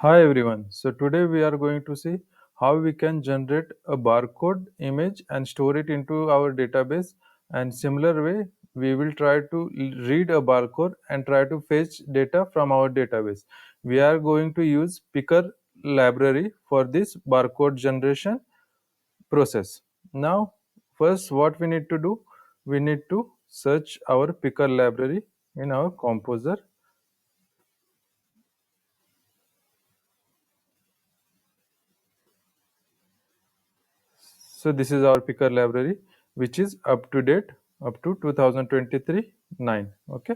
Hi everyone. So today we are going to see how we can generate a barcode image and store it into our database, and similar way we will try to read a barcode and try to fetch data from our database. We are going to use PICQER library for this barcode generation process. Now first what we need to do, we need to search our PICQER library in our composer. So this is our picker library, which is up to date up to 2023 9. Okay.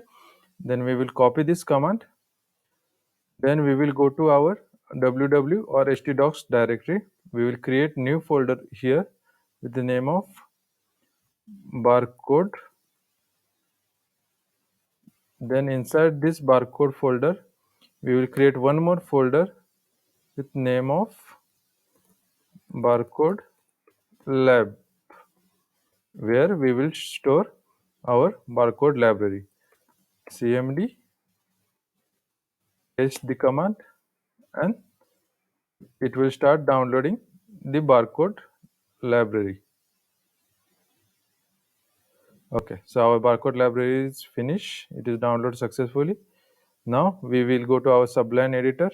Then we will copy this command. Then we will go to our www or htdocs directory. We will create new folder here with the name of barcode. Then inside this barcode folder, we will create one more folder with name of barcode lab, where we will store our barcode library. cmd paste the command and it will start downloading the barcode library. Okay, so our barcode library is finished. It is downloaded successfully. Now we will go to our Sublime editor.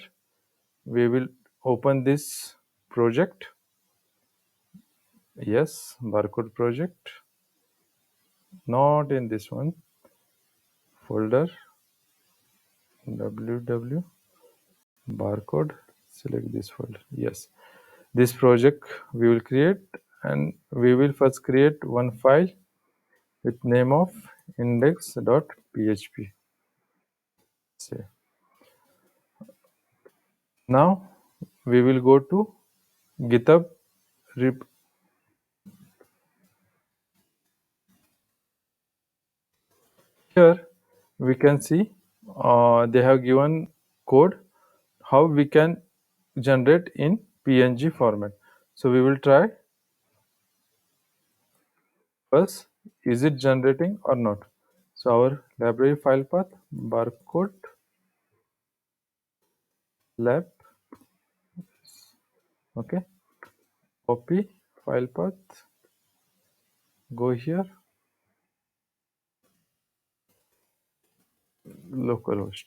We will open this project. Yes, barcode project. Not in this one. Folder www barcode. Select this folder. Yes, this project we will create, and we will first create one file with name of index.php. Say. Now we will go to GitHub rep. Here we can see they have given code how we can generate in PNG format. So we will try first, is it generating or not. So our library file path barcode lab. Okay, copy file path, go here, localhost.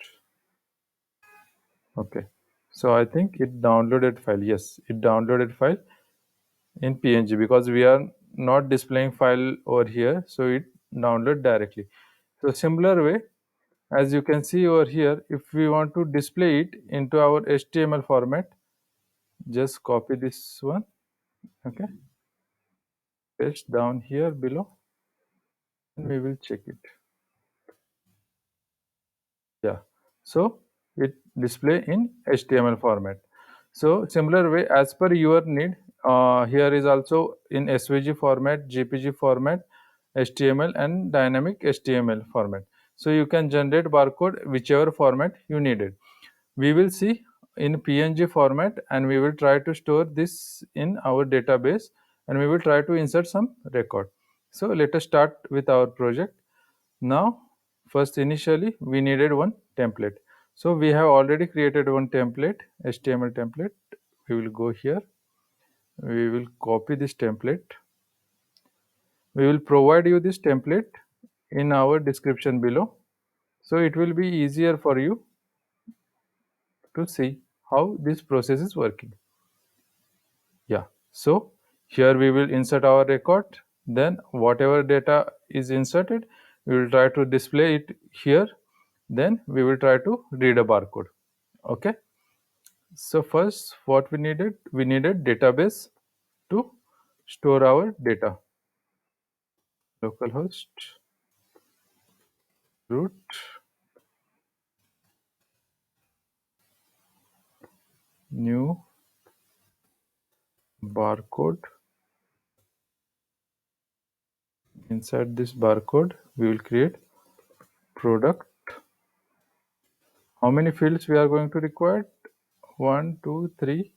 Okay, so I think it downloaded file. Yes, it downloaded file in PNG because we are not displaying file over here, so it download directly. So similar way, as you can see over here, if we want to display it into our HTML format, just copy this one. Okay, paste down here below and we will check it. Yeah, so it display in HTML format. So similar way, as per your need, here is also in SVG format, GPG format, HTML and dynamic HTML format. So you can generate barcode whichever format you needed. We will see in PNG format, and we will try to store this in our database, and we will try to insert some record. So let us start with our project. Now first, initially we needed one template. So we have already created one template, HTML template. We will go here, we will copy this template. We will provide you this template in our description below, so it will be easier for you to see how this process is working. Yeah, so here we will insert our record, then whatever data is inserted, we will try to display it here, then we will try to read a barcode. Okay, so first what we needed database to store our data. Localhost root new barcode. Inside this barcode we will create product. How many fields we are going to require? 1 2 3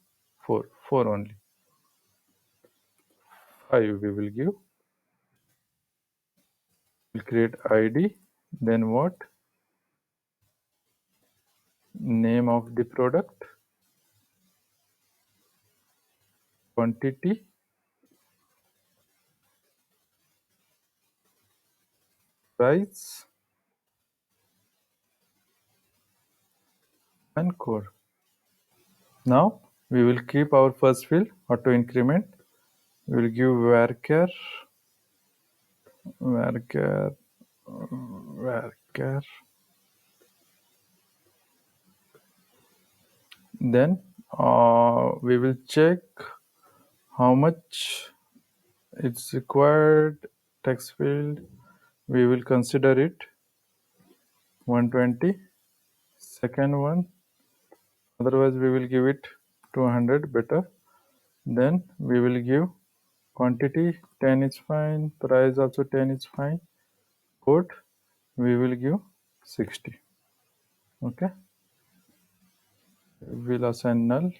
4 only. 5 we will give. We'll create ID, then what? Name of the product. quantity, price, and code. Now we will keep our first field auto increment. We will give varchar, varchar, varchar. Then we will check how much it's required. Text field, we will consider it 120. Second one, otherwise we will give it 200 better. Then we will give quantity 10 is fine, price also 10 is fine, code we will give 60. Okay, we'll assign null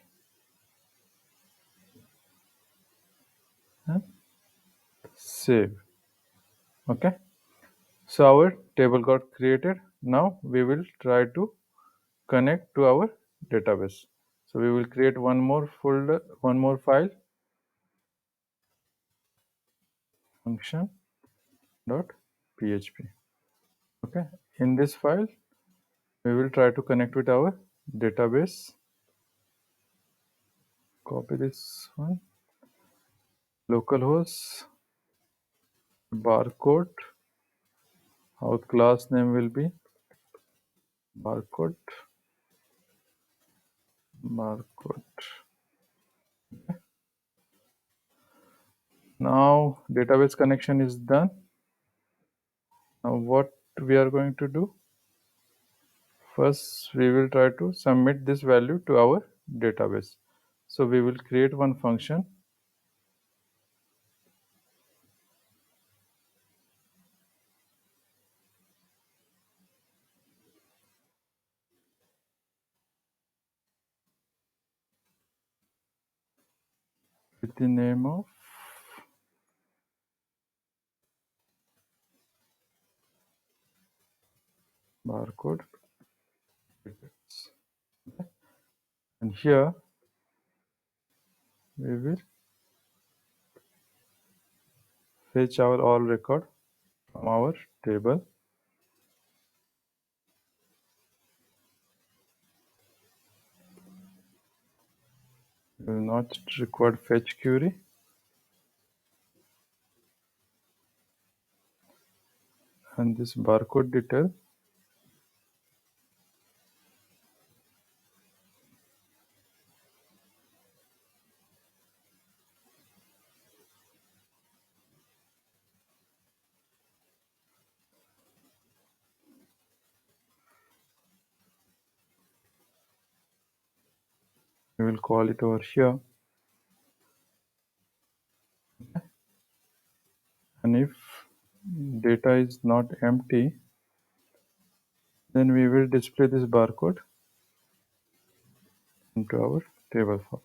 and save. Okay, so our table got created. Now we will try to connect to our database. So we will create one more folder, one more file, function dot php. Okay, in this file we will try to connect with our database. Copy this one, localhost, barcode, our class name will be barcode. Now database connection is done. Now what we are going to do, first we will try to submit this value to our database. So we will create one function with the name of barcode, and here we will fetch our all record from our table. We will not require fetch query. And this barcode detail we will call it over here. And if data is not empty, then we will display this barcode into our table format.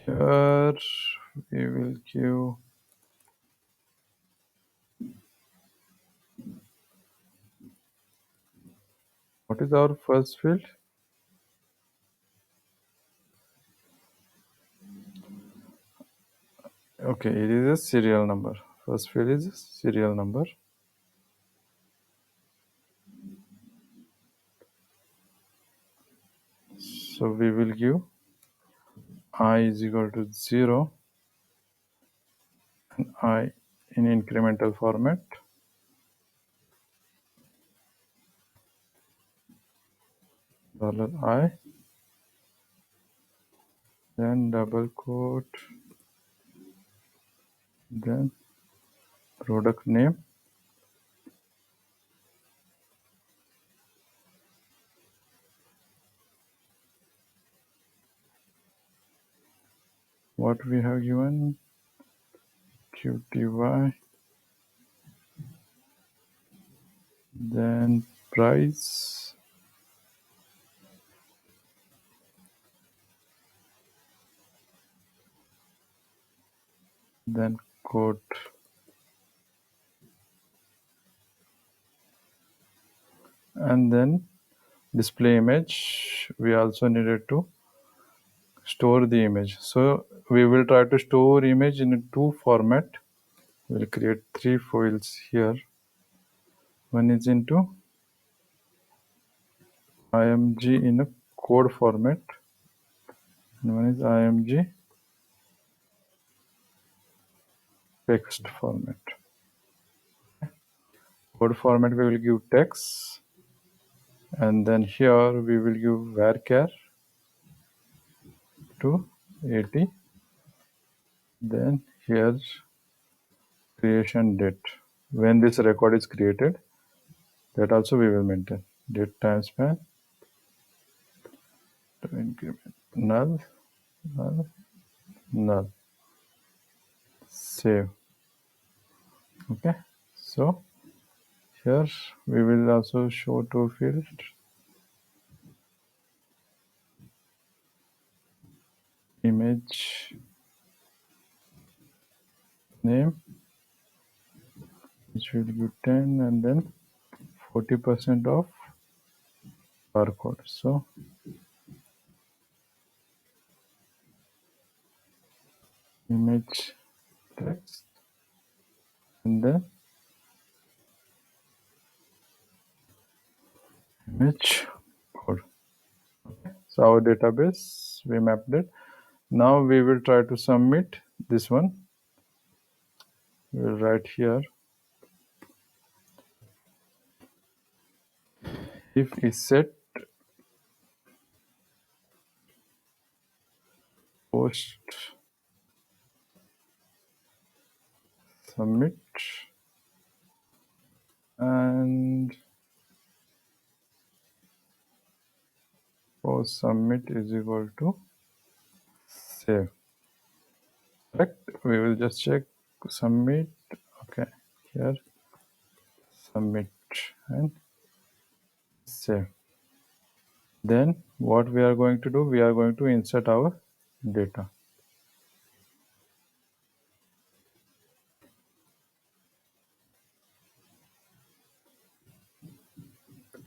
Here we will give what is our first field? Okay, it is a serial number. First field is a serial number. So we will give I is equal to 0 and I in incremental format. $I, then double quote, then product name, what we have given, QTY, then price, then code, and then display image. We also needed to store the image. So we will try to store image in two format. We'll create 3 files here. One is into img in a code format, and one is img text format. Code format we will give text, and then here we will give varchar to 80. Then here creation date, when this record is created, that also we will maintain. Date time span to increment null, null, null. Save. Okay, so here we will also show two fields, image name, which will give 10, and then 40% of barcode. So image text, and then image code. So our database, we mapped it. Now we will try to submit this one. We will write here, if is set post submit, and post submit is equal to save. Correct? We will just check submit. Okay, here submit and save. Then what we are going to do, we are going to insert our data.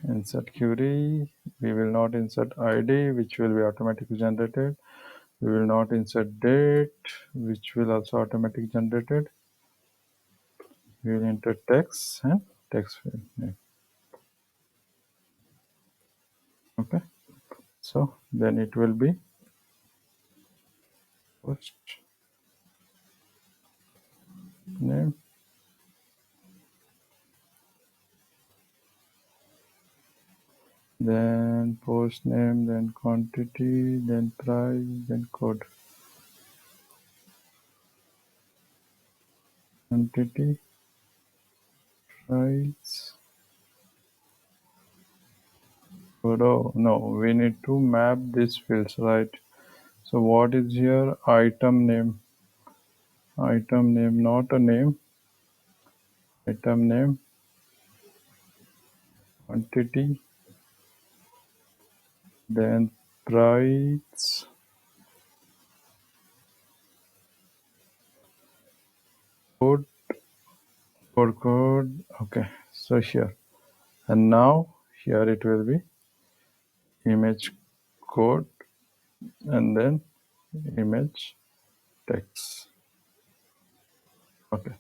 Insert query, we will not insert ID, which will be automatically generated. We will not insert date, which will also automatically generated. We will enter text and text field name. Okay, so then it will be post name, then post name, then quantity, then price, then code. Quantity, price, code. Oh no, we need to map these fields, right? So what is here? Item name, not a name. Item name, quantity, then price, code. Okay, so here, and now here it will be image code, and then image text. Okay,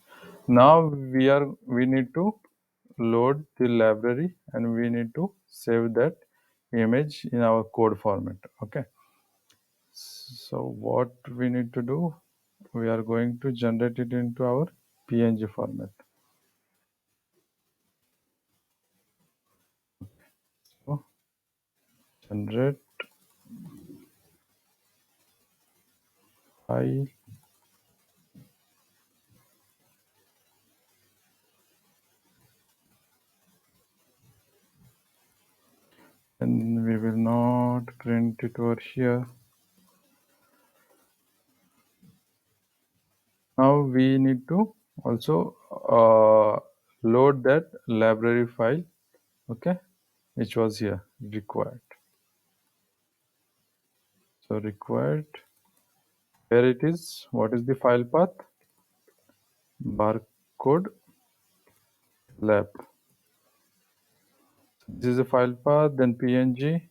now we need to load the library, and we need to save that image in our code format. Okay, so what we need to do, we are going to generate it into our PNG format. So generate file, and we will not print it over here. Now we need to also load that library file, okay, which was here required. So required, where it is, what is the file path? Barcode lab. This is a file path, then png,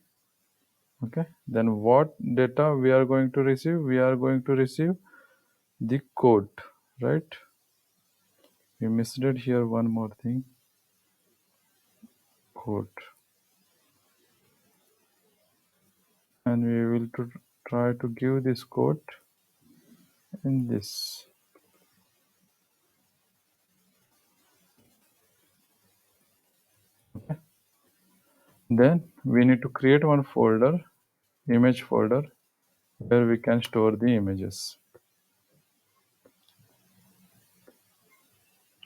okay. Then what data we are going to receive? We are going to receive the code, right? We missed it here, one more thing, code, and we will try to give this code in this. Okay. Then we need to create one folder, image folder, where we can store the images.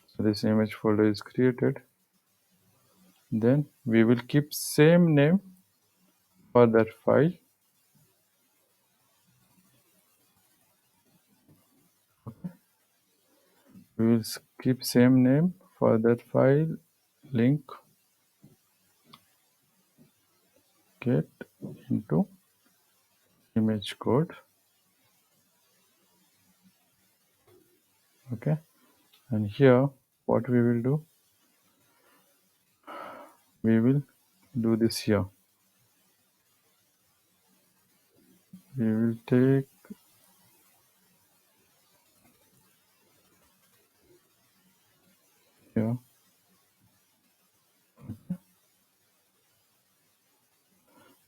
So this image folder is created. Then we will keep same name for that file. We will keep same name for that file, link get into image code, okay. And here what we will do, we will do this here. We will take here.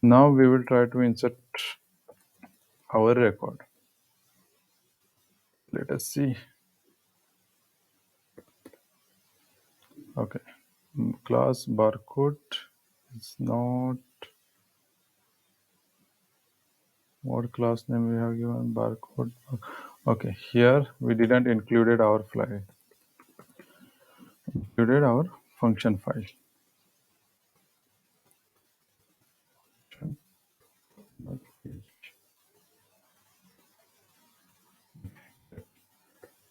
Now we will try to insert our record. Let us see. Okay, class barcode is not, what class name we have given, barcode. Okay, here we didn't included our file, included our function file.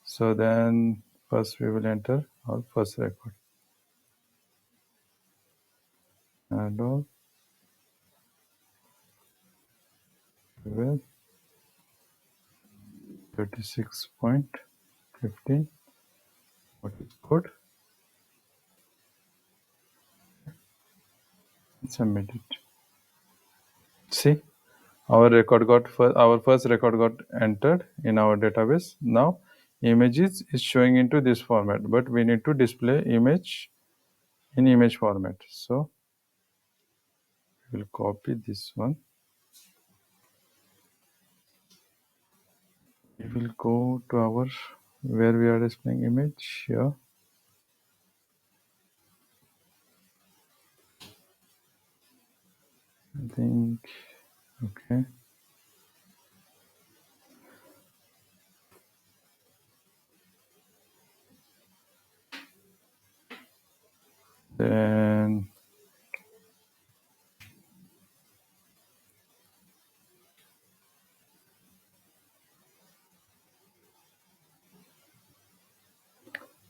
So then first we will enter our first record, and all will 36.15. What is code? Submit it. See, our first record got entered in our database. Now images is showing into this format, but we need to display image in image format. So we will copy this one. We will go to our where we are displaying image here. I think, okay. Then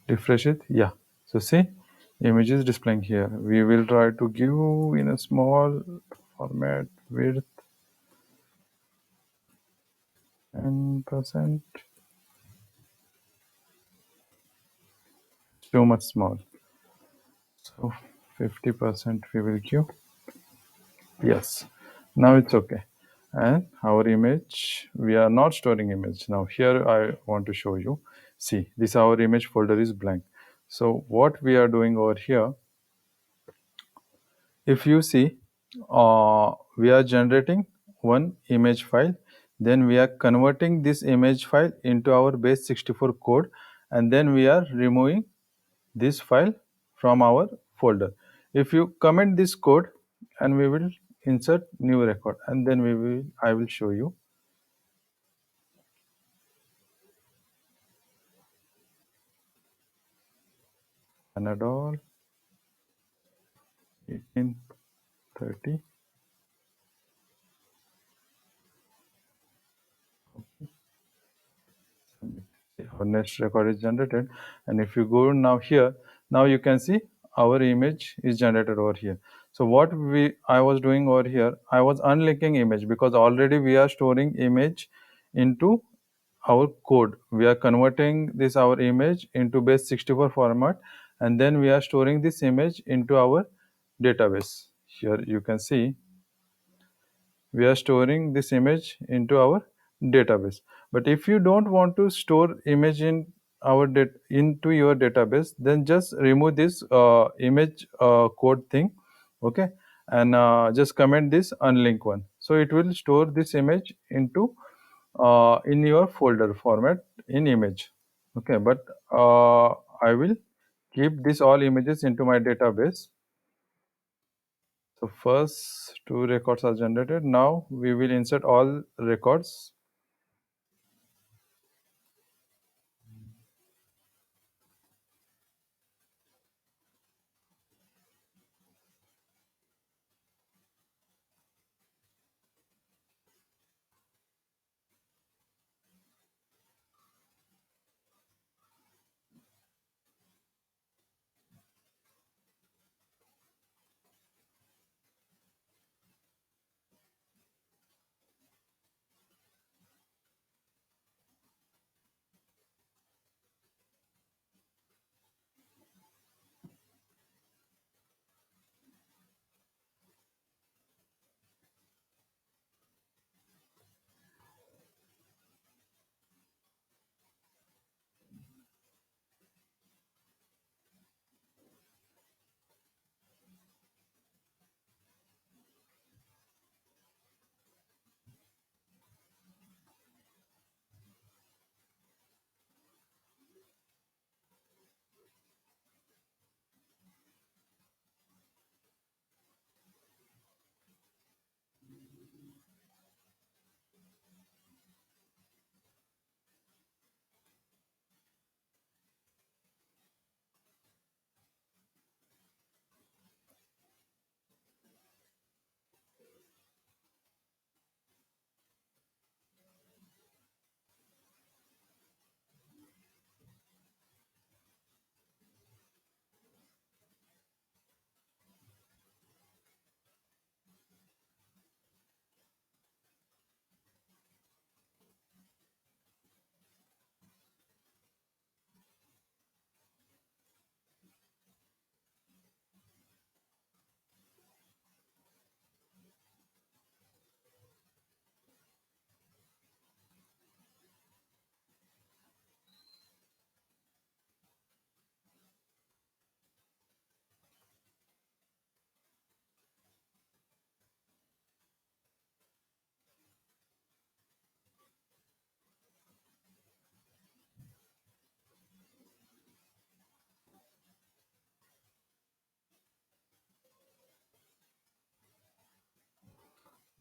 refresh it. Yeah. So see, image is displaying here. We will try to give in a small format, width 10%. Too much small. So 50% we will give. Yes. Now it's okay. And our image, we are not storing image. Now here I want to show you. See, this our image folder is blank. So what we are doing over here, if you see, we are generating one image file, then we are converting this image file into our base64 code, and then we are removing this file from our folder. If you comment this code and we will insert new record, and then I will show you. Panadol 1830. Our next record is generated, and if you go now here, now you can see our image is generated over here. So what I was doing over here, I was unlinking image, because already we are storing image into our code. We are converting this our image into base64 format, and then we are storing this image into our database. Here you can see we are storing this image into our database. But if you don't want to store image in into your database, then just remove this image code thing, okay, and just comment this unlink one, so it will store this image into in your folder format in image, okay. But I will keep this all images into my database. So first two records are generated. Now we will insert all records.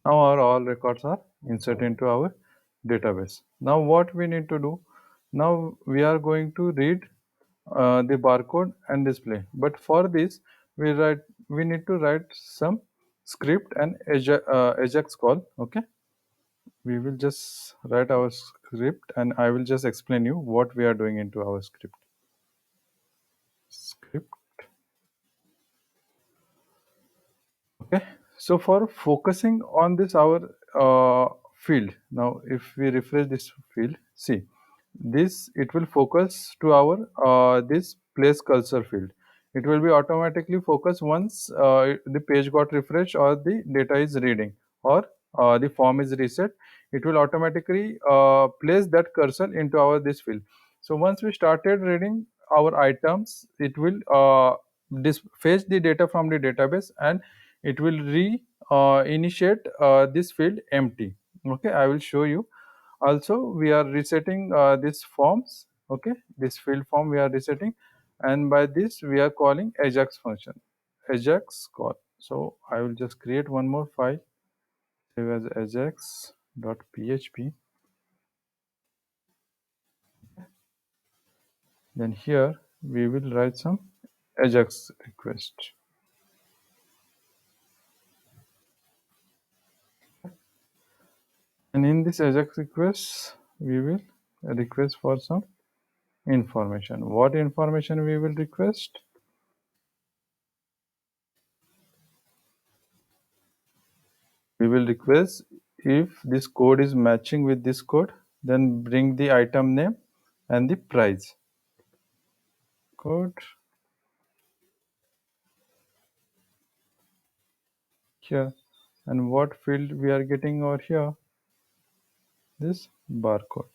Now our all records are inserted into our database. Now what we need to do? Now we are going to read the barcode and display. But for this, we need to write some script and Ajax call. Okay, we will just write our script, and I will just explain you what we are doing into our script. Okay, so for focusing on this our field, now if we refresh this field, see this, it will focus to our this place cursor field. It will be automatically focused once the page got refreshed, or the data is reading, or the form is reset. It will automatically place that cursor into our this field. So once we started reading our items, it will fetch the data from the database, and it will initiate this field empty. Okay, I will show you. Also we are resetting this forms. Okay, this field form we are resetting, and by this we are calling ajax function, ajax call. So I will just create one more file, save as ajax.php. Then here we will write some ajax request. And in this ajax request, we will request for some information. What information we will request? We will request if this code is matching with this code, then bring the item name and the price. Code here. And what field we are getting over here? This barcode.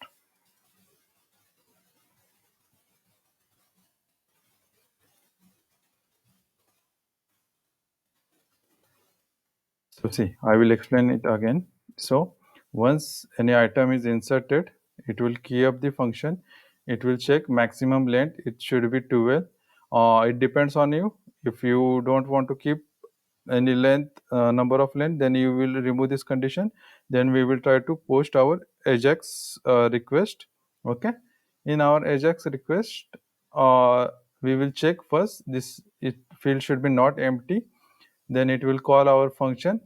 So see, I will explain it again. So once any item is inserted, it will key up the function. It will check maximum length. It should be 12. It depends on you. If you don't want to keep any length, number of length, then you will remove this condition. Then we will try to post our ajax request. Okay. In our ajax request, we will check first this field should be not empty. Then it will call our function.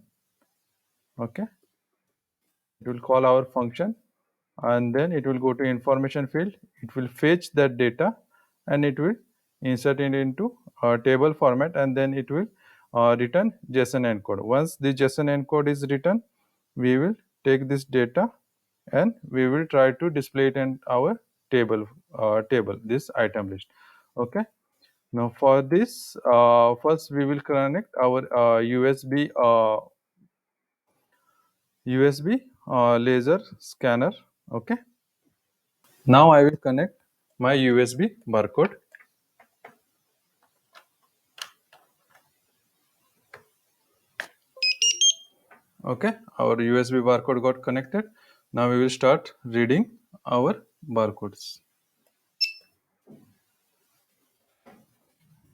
Okay, it will call our function, and then it will go to information field. It will fetch that data and it will insert it into a table format, and then it will return JSON encode. Once the JSON encode is written, we will take this data and we will try to display it in our table, this item list. Okay, now for this, first we will connect our USB laser scanner. Okay, now I will connect my USB barcode. Okay, our USB barcode got connected. Now we will start reading our barcodes.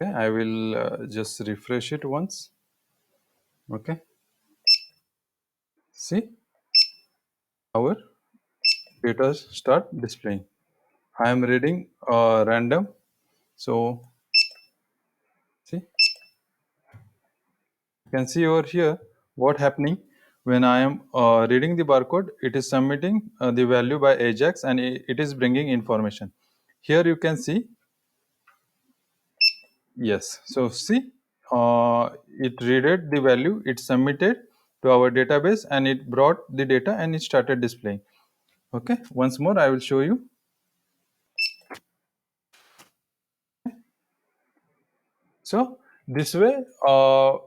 Okay, I will just refresh it once. Okay, see, our data start displaying. I am reading random. So see, you can see over here what happening when I am reading the barcode. It is submitting the value by Ajax and it is bringing information. Here you can see, yes. So see, it read the value, it submitted to our database and it brought the data and it started displaying. Okay, once more I will show you. So this way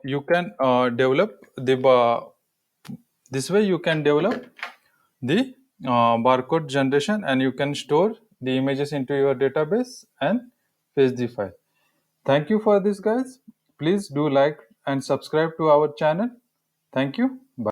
you can develop the the barcode generation, and you can store the images into your database and fetch the file. Thank you for this, guys. Please do like and subscribe to our channel. Thank you. Bye.